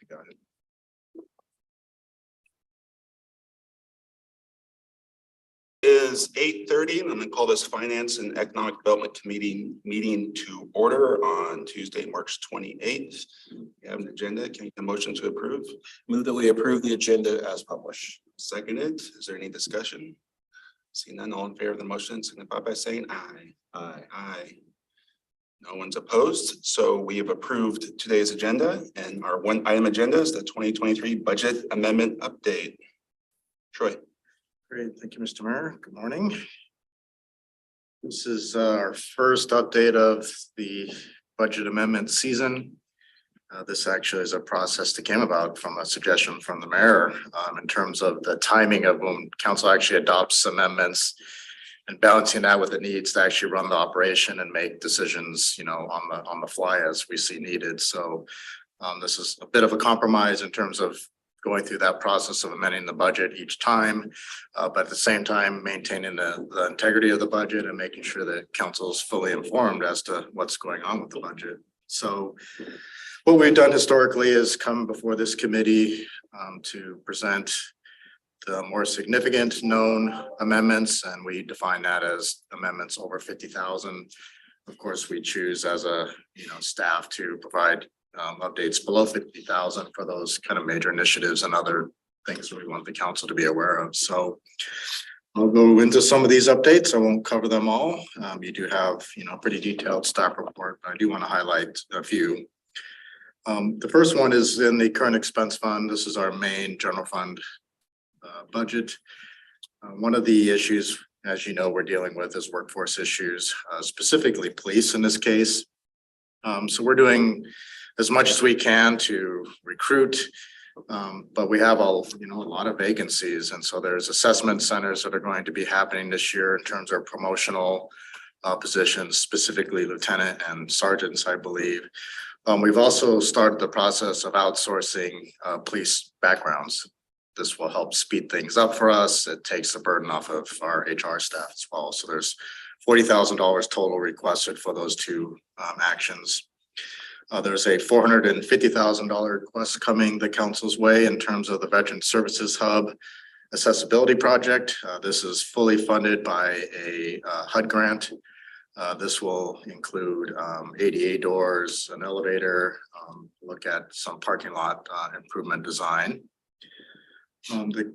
Go ahead. Is 8:30, and I'm going to call this Finance and Economic Development Committee meeting to order on Tuesday, March 28th. We have an agenda. Can you get a motion to approve? Move that we approve the agenda as published. Seconded. Is there any discussion? Seeing none, all in favor of the motion, signify by saying aye. Aye. Aye. No one's opposed, so we have approved today's agenda, and our one item agenda is the 2023 budget amendment update. Troy. Great, thank you, Mr. Mayor. Good morning. This is our first update of the budget amendment season. This actually is a process that came about from a suggestion from the mayor in terms of the timing of when council actually adopts amendments and balancing that with the needs to actually run the operation and make decisions, you know, on the fly as we see needed. So this is a bit of a compromise in terms of going through that process of amending the budget each time, but at the same time, maintaining the integrity of the budget and making sure that council is fully informed as to what's going on with the budget. So what we've done historically is come before this committee to present the more significant known amendments, and we define that as amendments over 50,000. Of course, we choose as a staff to provide updates below 50,000 for those kind of major initiatives and other things that we want the council to be aware of. So I'll go into some of these updates. I won't cover them all. You do have, pretty detailed staff report, but I do want to highlight a few. The first one is in the current expense fund. This is our main general fund budget. One of the issues, as you know, we're dealing with is workforce issues, specifically police in this case. So we're doing as much as we can to recruit, but we have a lot of vacancies. And so there's assessment centers that are going to be happening this year in terms of promotional positions, specifically lieutenant and sergeants, I believe. We've also started the process of outsourcing police backgrounds. This will help speed things up for us. It takes the burden off of our HR staff as well. So there's $40,000 total requested for those two actions. There's a $450,000 request coming the council's way in terms of the Veteran Services Hub accessibility project. This is fully funded by a HUD grant. This will include ADA doors, an elevator, look at some parking lot improvement design. The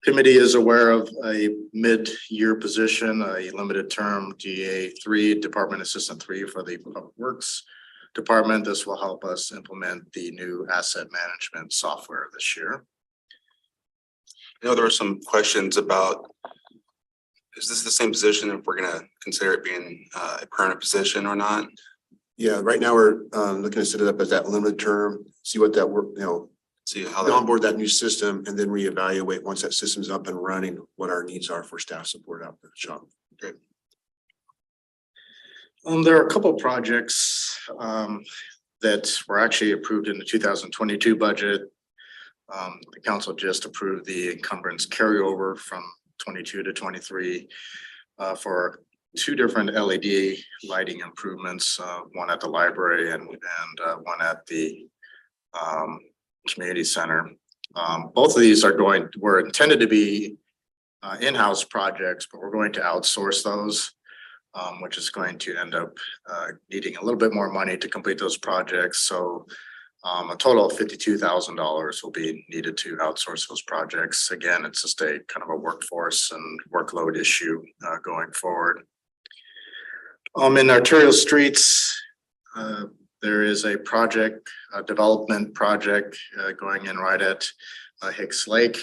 committee is aware of a mid-year position, a limited term DA3, Department Assistant 3 for the Public Works Department. This will help us implement the new asset management software this year. I know there were some questions about, is this the same position if we're going to consider it being a permanent position or not? Yeah, right now we're looking to set it up as that limited term, see what that work, See how that onboard that new system and then reevaluate once that system's up and running, what our needs are for staff support out at the shop. Good. There are a couple of projects that were actually approved in the 2022 budget. The council just approved the encumbrance carryover from 22 to 23 for two different LED lighting improvements, one at the library and one at the community center. Both of these were intended to be in-house projects, but we're going to outsource those, which is going to end up needing a little bit more money to complete those projects. So a total of $52,000 will be needed to outsource those projects. Again, it's just a kind of a workforce and workload issue going forward. In arterial streets, there is a project, a development project going in right at Hicks Lake.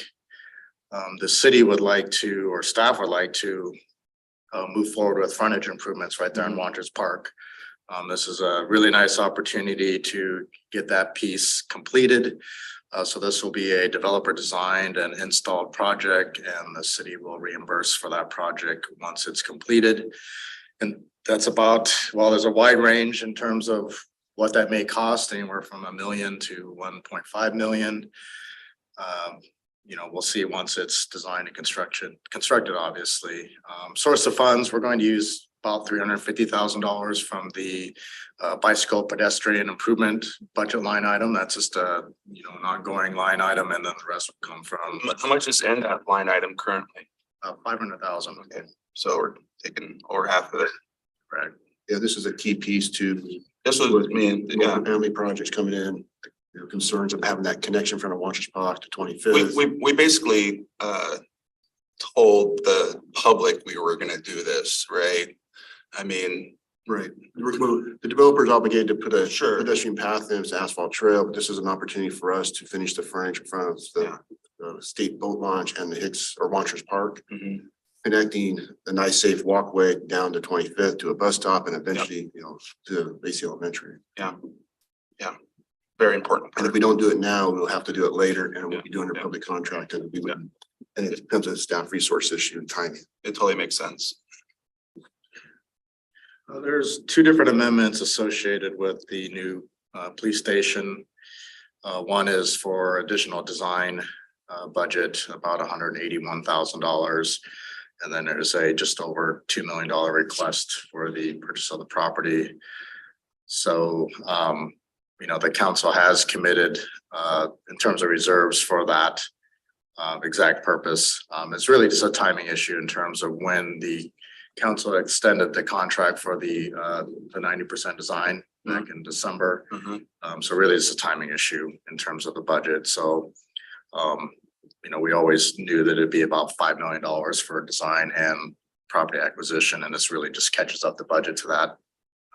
The city would like to, or staff would like to move forward with frontage improvements right there in Wanderers Park. This is a really nice opportunity to get that piece completed. So this will be a developer designed and installed project, and the city will reimburse for that project once it's completed. And that's about, well, there's a wide range in terms of what that may cost, anywhere from $1 million to $1.5 million. We'll see once it's designed and constructed, obviously. Source of funds, we're going to use about $350,000 from the bicycle pedestrian improvement budget line item. That's just an ongoing line item, and then the rest will come from How much is in that line item currently? 500,000. Okay, so we're taking over half of it. Correct. Yeah, this is a key piece to This was me, yeah. family projects coming in, concerns of having that connection from Wanchers Park to We, 25th. we basically, told the public we were gonna do this, right? I mean, Right. The developer is obligated to put a Sure. pedestrian path in, it's an asphalt trail, but this is an opportunity for us to finish the frontage in front of Yeah. the state boat launch and the Hicks or Wanchers Park, mhm, connecting a nice safe walkway down to 25th to a bus stop and eventually, to Lacey Elementary. very important. And if we don't do it now, we'll have to do it later and we'll be doing a Yeah. public contract and we wouldn't. And it depends on staff resource issue and timing. It totally makes sense. There's two different amendments associated with the new police station. One is for additional design budget, about $181,000. And then there's a just over $2 million request for the purchase of the property. So the council has committed in terms of reserves for that exact purpose. It's really just a timing issue in terms of when the council extended the contract for the 90% design back in December. Mhm. So really it's a timing issue in terms of the budget. So we always knew that it'd be about $5 million for design and property acquisition, and this really just catches up the budget to that.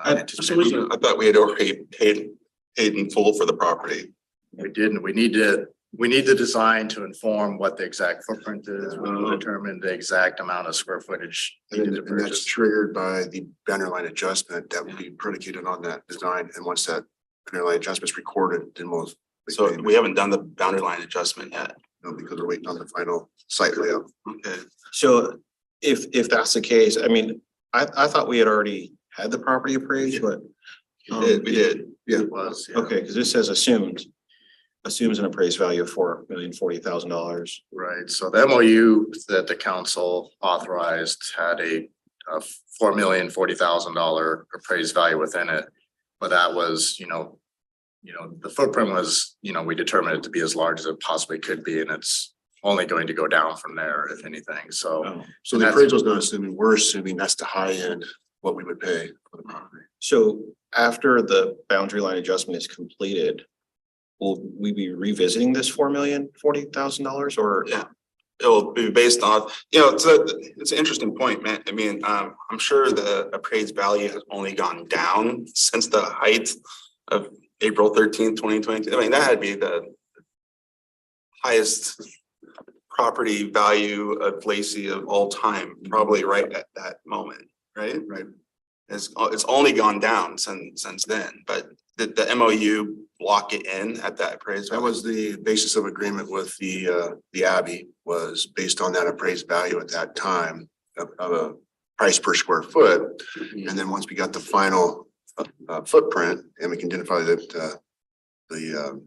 anticipated. I thought we had already paid in full for the property. We didn't, we need the design to inform what the exact footprint is. We'll determine the exact amount of square footage needed to And that's purchase. triggered by the banner line adjustment that will be predicated on that design. And once that banner line adjustment is recorded, then we'll. So we haven't done the boundary line adjustment yet. Because we're waiting on the final site layout. Okay. So if that's the case, I mean, I thought we had already had the property appraised, but. We did. Yeah. It was, yeah. Okay, because this says assumes an appraised value of $4,040,000. Right, so the MOU that the council authorized had a $4,040,000 appraised value within it. But that was, the footprint was, we determined it to be as large as it possibly could be, and it's only going to go down from there, if anything, so. Oh. So the appraisal is not assuming, we're assuming that's the high end, what we would pay for the property. So after the boundary line adjustment is completed, will we be revisiting this $4,040,000 or? Yeah. It will be based on, it's an interesting point, man. I mean, I'm sure the appraised value has only gone down since the height of April 13th, 2022. I mean, that had to be the highest property value of Lacey of all time, probably right at that moment, right? Right. It's only gone down since then, but did the MOU lock it in at that appraised That value? was the basis of agreement with the Abbey, was based on that appraised value at that time of a price per square foot. And then once we got the final footprint and we can identify that the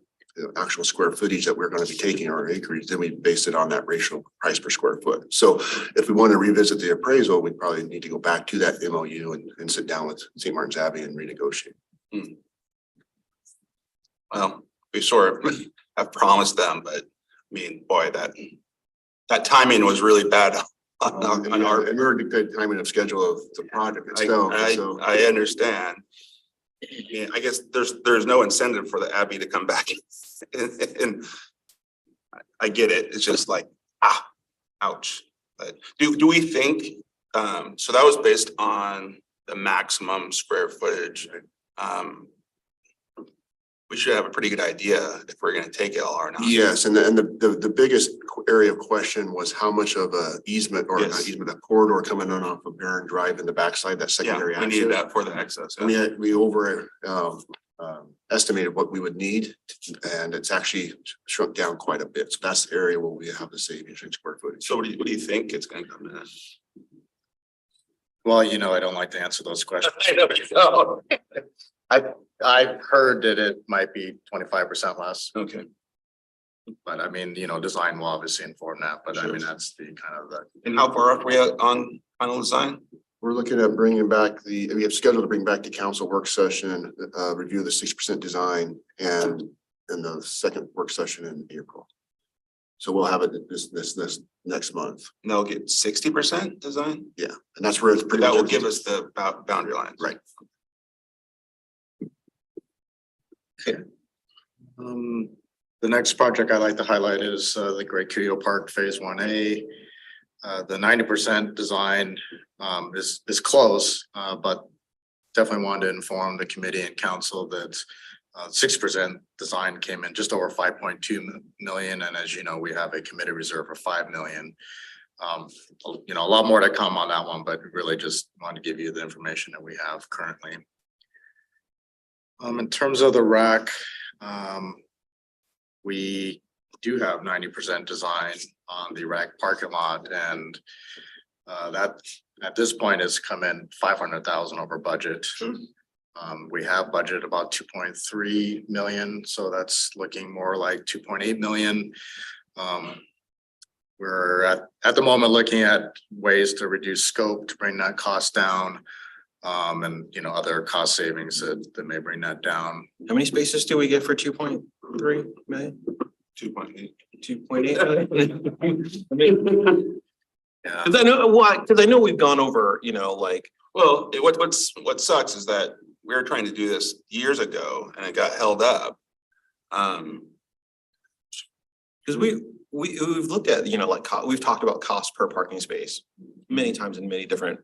actual square footage that we're going to be taking our acreage, then we based it on that ratio price per square foot. So if we want to revisit the appraisal, we probably need to go back to that MOU and sit down with St. Martin's Abbey and renegotiate. Well, we sort of have promised them, but I mean, boy, that timing was really bad on our. And we're a good timing of schedule of the project itself. So I understand. Yeah, I guess there's no incentive for the Abbey to come back and I get it. It's just like, ouch. But do we think, so that was based on the maximum square footage. We should have a pretty good idea if we're gonna take it all or not. yes, and the biggest area of question was how much of a easement or not Yes. easement, a corridor coming on off of Barron Drive in the backside, that Yeah, secondary we needed access. that for the access. And we over estimated what we would need, and it's actually shrunk down quite a bit. So that's the area where we have the savings in square footage. So what do you think it's gonna come in? Well, I don't like to answer those questions. I know you don't. I've heard that it might be 25% less, Okay, but I mean, design will obviously inform that, but I Sure. mean, that's the kind of the. and how far up we at on final design? We're looking at bringing back we have scheduled to bring back the council work session, review the 6% design and the second work session in April. So we'll have it this next month. And they'll get 60% design? Yeah, and that's where it's pretty. That will much- give us the boundary lines. Right. The next project I'd like to highlight is the Great Curio Park Phase 1A. The 90% design is close, but definitely wanted to inform the committee and council that 6% design came in just over 5.2 million, and as you know, we have a committed reserve of 5 million. You know, a lot more to come on that one, but really just wanted to give you the information that we have currently. In terms of the rack, we do have 90% design on the rack parking lot, and that at this point has come in 500,000 over budget. We have budgeted about 2.3 million, so that's looking more like 2.8 million. We're at the moment looking at ways to reduce scope to bring that cost down. And you know, other cost savings that may bring that down. How many spaces do we get for 2.3 million? 2.8. 2.8 million? I mean, Yeah, cause I know what, cause I know we've gone over, you know, like, Well, what sucks is that we were trying to do this years ago and it got held up. cause we've looked at, you know, like, we've talked about cost per parking space many times in many different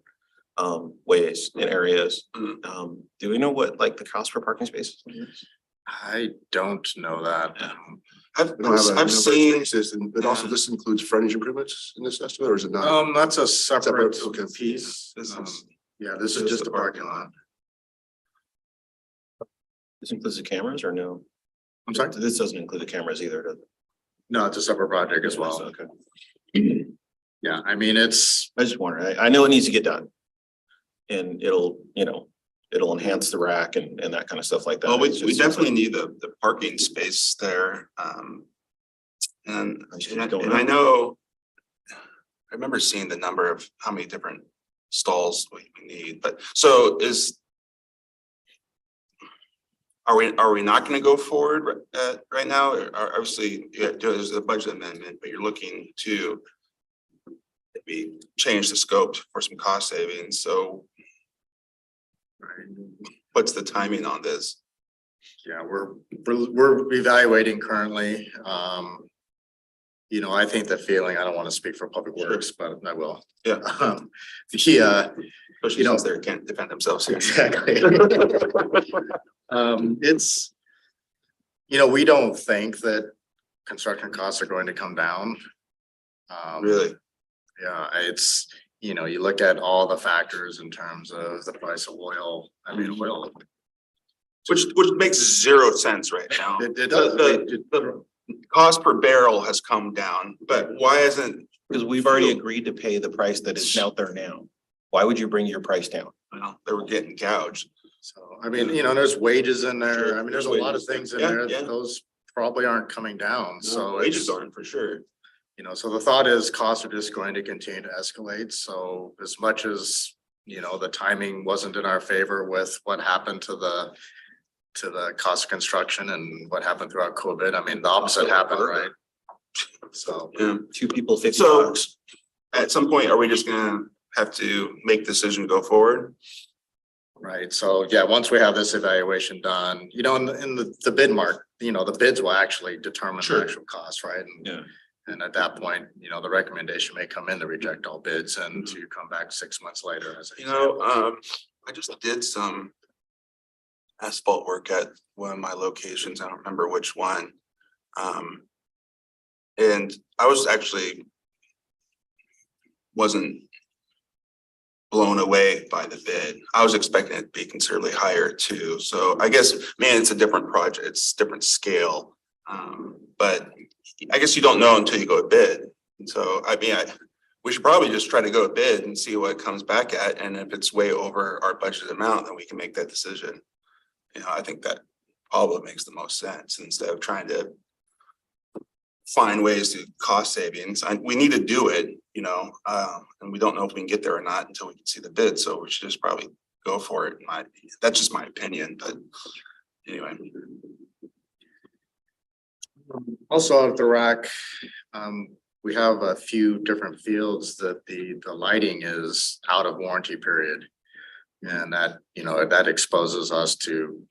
ways and areas. Do we know what like the cost per parking space is? I don't know that. I've We don't have a number of seen, spaces, but also Yeah. this includes frontage improvements in this estimate, or is it not? That's a separate Separate, okay. piece. This is- Yeah, this is just a parking lot. This includes the cameras or no? I'm sorry? This doesn't include the cameras either, does it? No, it's a separate project as well. Okay. Yeah, I mean, it's, I just wonder, I know it needs to get done. And it'll, you know, it'll enhance the rack and that kind of stuff like that. well, we It's just- definitely need the parking space there. And I just don't I know, I remember seeing the number of how many different stalls we need, but so are we not gonna go forward right now? Obviously, yeah, there's a budget amendment, but you're looking to maybe change the scope for some cost savings, so what's the timing on this? yeah, we're evaluating currently. You know, I think the feeling, I don't want to speak for Public Works, but I will. Yeah. You Especially know- since they can't defend themselves here. Exactly. It's, you know, we don't think that construction costs are going to come down. Really? Yeah, it's, you know, you look at all the factors in terms of the price of oil. I mean, oil. Which makes zero sense right now. It does. The cost per barrel has come down, but why isn't, Because we've already agreed to pay the price that is out there now. Why would you bring your price down? well, they were getting gouged. So, I mean, you know, there's wages in there. I mean, there's a lot of Wages. things in Yeah, there. yeah. Those probably aren't coming down. So Wages it's, aren't for sure. you know, so the thought is costs are just going to continue to escalate. So as much as, you know, the timing wasn't in our favor with what happened to the cost of construction and what happened throughout COVID. I mean, the opposite happened, right? So, Yeah. 2 people, 50 So- bucks. At some point, are we just gonna have to make decision to go forward? right. So, yeah, once we have this evaluation done, you know, in the bid mark, you know, the bids will actually determine Sure. the actual cost, right? And Yeah. And at that point, you know, the recommendation may come in to reject all bids and to come back 6 months later as. You know, I just did some asphalt work at one of my locations. I don't remember which one. And I was actually wasn't blown away by the bid. I was expecting it to be considerably higher too. So I guess, man, it's a different project. It's different scale. But I guess you don't know until you go to bid. And so, I mean, we should probably just try to go to bid and see what it comes back at. And if it's way over our budget amount, then we can make that decision. You know, I think that probably makes the most sense instead of trying to find ways to cost savings. We need to do it, and we don't know if we can get there or not until we can see the bid. So we should just probably go for it. That's just my opinion, but anyway. Also at the rack, we have a few different fields that the lighting is out of warranty period. And that, that exposes us to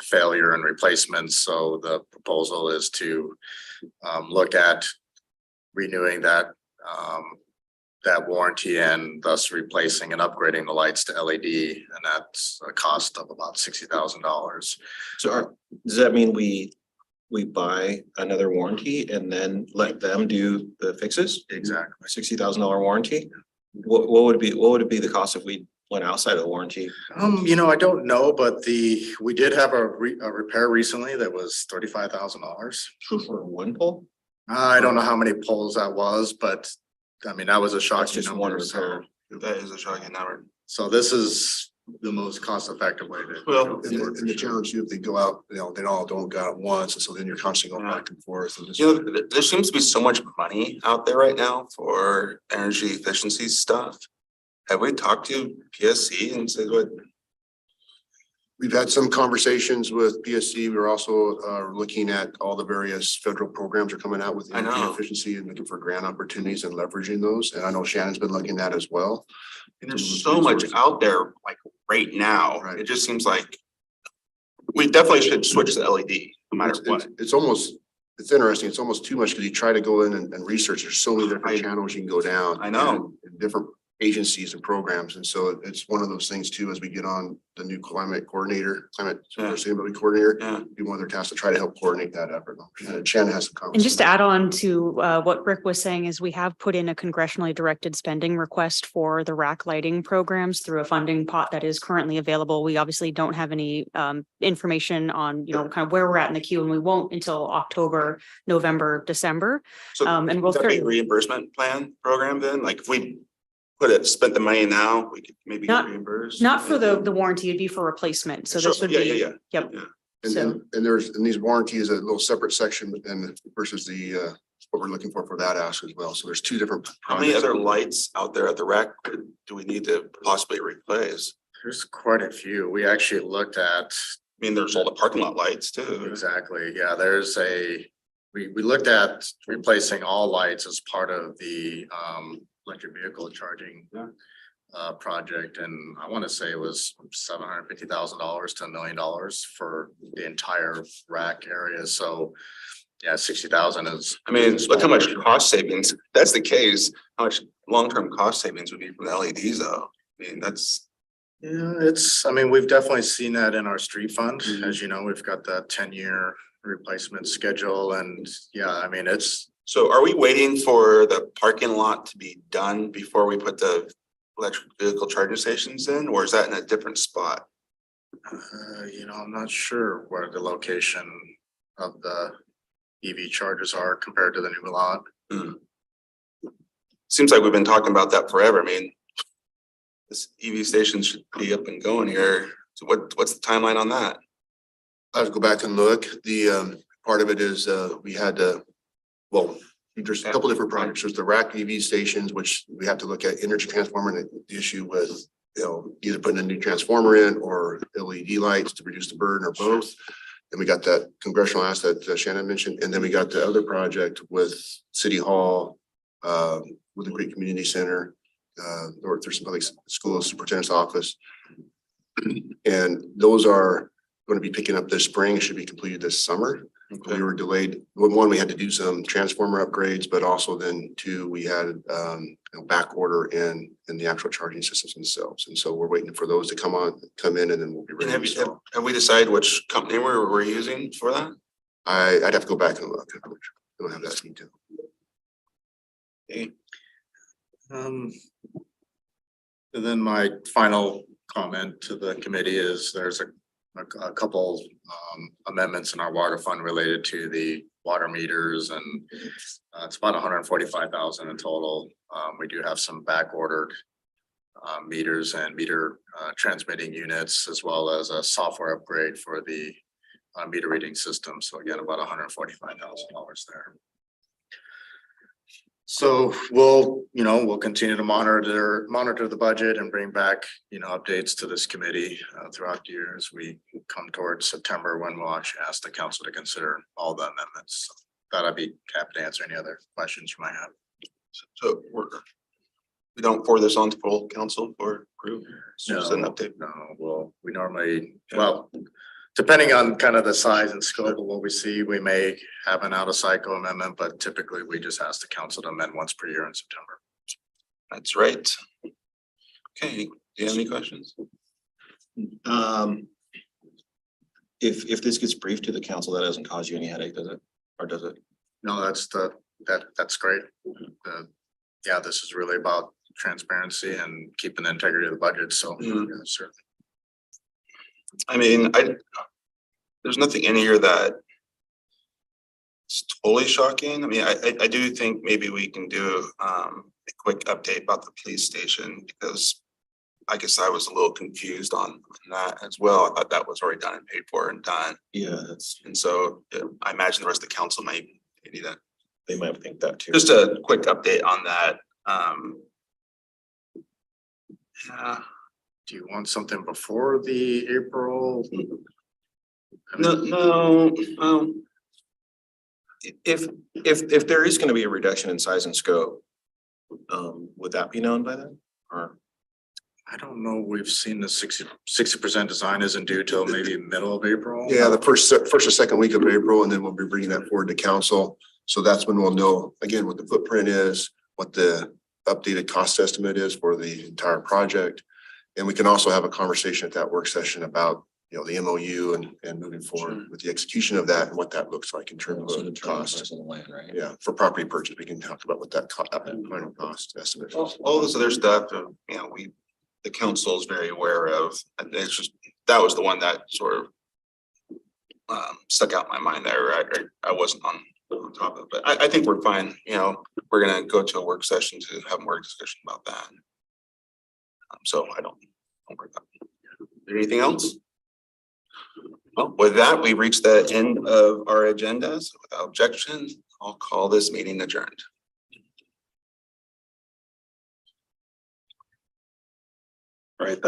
failure and replacements. So the proposal is to look at renewing that warranty and thus replacing and upgrading the lights to LED. And that's a cost of about $60,000. So does that mean we buy another warranty and then let them do the fixes? Exactly. $60,000 warranty? What would it be the cost if we went outside of the warranty? I don't know, but we did have a repair recently that was $35,000. For one pole? I don't know how many poles that was, but I mean, that was a That's shocking just one number. So, repair. That is a shocking number. so this is the most cost effective way to. Well, And the challenge too, if they go out, they all don't go at once, and so then you're constantly going back and forth. And There seems to be so much money out there right now for energy efficiency stuff. Have we talked to PSC and said what? we've had some conversations with PSC. We're also looking at all the various federal programs are coming out with I energy know. efficiency and looking for grant opportunities and leveraging those. And I know Shannon's been looking at as well. And there's so much out there like right now. Right. It just seems like we definitely should switch to LED no matter what. It's interesting. It's almost too much because you try to go in and research. There's so many different channels you can go down. I know. and different agencies and programs. And so it's one of those things too, as we get on the new climate sustainability coordinator, Yeah. be one of their tasks to try to help coordinate that effort. And Shannon has some comments. And just to add on to what Rick was saying is we have put in a congressionally directed spending request for the rack lighting programs through a funding pot that is currently available. We obviously don't have any information on, kind of where we're at in the queue, and we won't until October, November, December. So And we'll would that be a start, reimbursement plan program then? Like if we spent the money now, we could maybe get reimbursed? not for the warranty, it'd be for replacement. So this would Yeah, be, yeah, yeah. yep. And So, and these warranties, a little separate section and versus the what we're looking for that ask as well. So there's two different. How many projects. other lights out there at the rack do we need to possibly replace? There's quite a few. We actually looked at. I mean, there's all the parking lot lights too. Exactly. Yeah, we looked at replacing all lights as part of the electric vehicle charging project, and I want to say it was $750,000 to $1 million for the entire rack area. So yeah, 60,000 is. I mean, look how much cost savings, if that's the case, how much long-term cost savings would be from the LEDs though? I mean, that's, Yeah, we've definitely seen that in our street fund. As you know, we've got that 10-year replacement schedule, and yeah, it's. so are we waiting for the parking lot to be done before we put the electric vehicle charging stations in, or is that in a different spot? I'm not sure where the location of the EV chargers are compared to the new lot. Seems like we've been talking about that forever. I mean, this EV station should be up and going here. So what's the timeline on that? I have to go back and look. The part of it is we had there's a couple different projects. There's the rack EV stations, which we have to look at energy transformer and the issue with, either putting a new transformer in or LED lights to reduce the burden or both. And we got that congressional ask that Shannon mentioned. And then we got the other project with City Hall, with the Great Community Center, or there's some other school superintendent's office. And those are going to be picking up this spring, should be completed this summer. Okay. We were delayed. One, we had to do some transformer upgrades, but also then two, we had back order in the actual charging systems themselves. And so we're waiting for those to come in, and then we'll be And ready. have to install. we decided which company we're using for that? I'd have to go back and look. I don't have that detail. And then my final comment to the committee is there's a couple amendments in our water fund related to the water meters, and it's about 145,000 in total. We do have some back ordered meters and meter transmitting units, as well as a software upgrade for the meter reading system. So again, about $145,000 there. So we'll continue to monitor the budget and bring back, updates to this committee throughout the year as we come towards September, when we'll actually ask the council to consider all the amendments. Thought I'd be happy to answer any other questions you might have. So we don't forward this on to full council for approval. It's just an update. No, we normally, depending on kind of the size and scope of what we see, we may have an out of cycle amendment, but typically we just ask the council to amend once per year in September. That's right. Okay, do you have any questions? If this gets briefed to the council, that doesn't cause you any headache, does it? Or does it? No, that's great. Yeah, this is really about transparency and keeping the integrity of the budget, so. Mhm. Yeah, certainly. I mean, there's nothing in here that it's totally shocking. I mean, I do think maybe we can do a quick update about the police station, because I guess I was a little confused on that as well. I thought that was already done and paid for and done. Yeah, that's, And so I imagine the rest of the council might need that. they might think that too. Just a quick update on that. Yeah, Do you want something before the April? no. If there is gonna be a reduction in size and scope, would that be known by then? Or, I don't know, we've seen the 60% design isn't due till maybe middle of April. Yeah, the first or second week of April, and then we'll be bringing that forward to council. So that's when we'll know, again, what the footprint is, what the updated cost estimate is for the entire project. And we can also have a conversation at that work session about, the MOU and moving forward with the execution of that and what that looks like in terms of cost. of the land, right? Yeah, for property purchase, we can talk about what that final cost estimate is. All this other stuff, the council is very aware of, and it's just, that was the one that sort of stuck out in my mind there. I wasn't on top of it, but I think we're fine. We're gonna go to a work session to have more discussion about that. So I don't worry about it. Is there anything else? Well, with that, we reached the end of our agenda. So without objection, I'll call this meeting adjourned. Right,